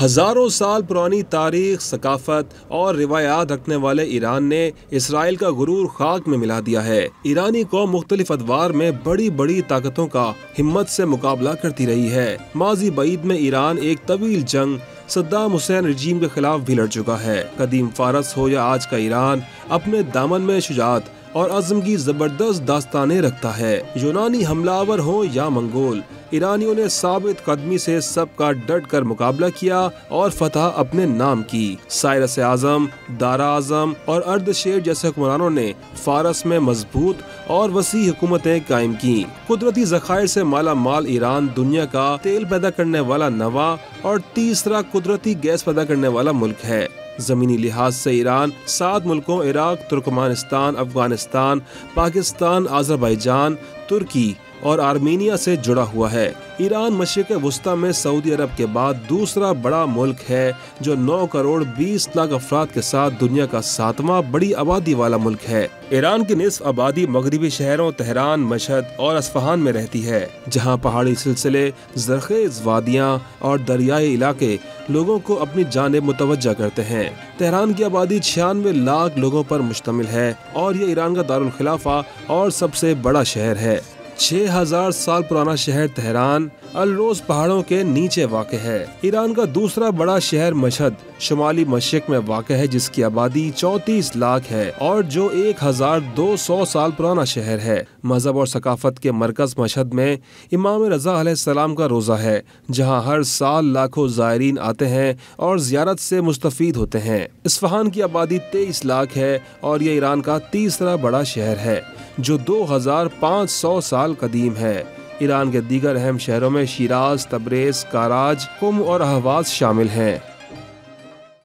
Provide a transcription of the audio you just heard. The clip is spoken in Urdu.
ہزاروں سال پرانی تاریخ، ثقافت اور روایات رکھنے والے ایران نے اسرائیل کا غرور خاک میں ملا دیا ہے۔ ایرانی قوم مختلف ادوار میں بڑی بڑی طاقتوں کا ہمت سے مقابلہ کرتی رہی ہے۔ ماضی بعید میں ایران ایک طویل جنگ صدام حسین رجیم کے خلاف بھی لڑ چکا ہے۔ قدیم فارس ہو یا آج کا ایران، اپنے دامن میں شجاعت اور عزم کی زبردست داستانیں رکھتا ہے۔ یونانی حملہ آور ہوں یا منگول، ایرانیوں نے ثابت قدمی سے سب کا ڈٹ کر مقابلہ کیا اور فتح اپنے نام کی۔ سائرس اعظم، دارا اعظم اور اردشیر جیسے حکمرانوں نے فارس میں مضبوط اور وسیع حکومتیں قائم کی۔ قدرتی ذخائر سے مالا مال ایران دنیا کا تیل پیدا کرنے والا نواں اور تیسرا قدرتی گیس پیدا کرنے والا ملک ہے۔ زمینی لحاظ سے ایران 7 ملکوں عراق، ترکمانستان، افغانستان، پاکستان، آذربائیجان، ترکی اور آرمینیا سے جڑا ہوا ہے۔ ایران مشرق وسطیٰ میں سعودی عرب کے بعد دوسرا بڑا ملک ہے، جو 9 کروڑ 20 لاکھ افراد کے ساتھ دنیا کا 7واں بڑی آبادی والا ملک ہے۔ ایران کی نصف آبادی مغربی شہروں تہران، مشہد اور اصفہان میں رہتی ہے، جہاں پہاڑی سلسلے، زرخیز وادیاں اور دریائی علاقے لوگوں کو اپنی جانب متوجہ کرتے ہیں۔ تہران کی آبادی 96 لاکھ لوگوں پر مشتمل ہے اور یہ ایران کا دارالخلافہ اور سب سے بڑا شہر ہے۔ 6000 سال پرانا شہر تہران الروز پہاڑوں کے نیچے واقع ہے۔ ایران کا دوسرا بڑا شہر مشہد شمالی مشرق میں واقع ہے، جس کی آبادی 34 لاکھ ہے اور جو 1200 سال پرانا شہر ہے۔ مذہب اور ثقافت کے مرکز مشہد میں امام رضا علیہ السلام کا روضہ ہے، جہاں ہر سال لاکھوں زائرین آتے ہیں اور زیارت سے مستفید ہوتے ہیں۔ اصفہان کی آبادی 23 لاکھ ہے اور یہ ایران کا تیسرا بڑا شہر ہے، جو 2500 سال قدیم ہے۔ ایران کے دیگر اہم شہروں میں شیراز، تبریز، کاراج، قم اور اہواز شامل ہیں۔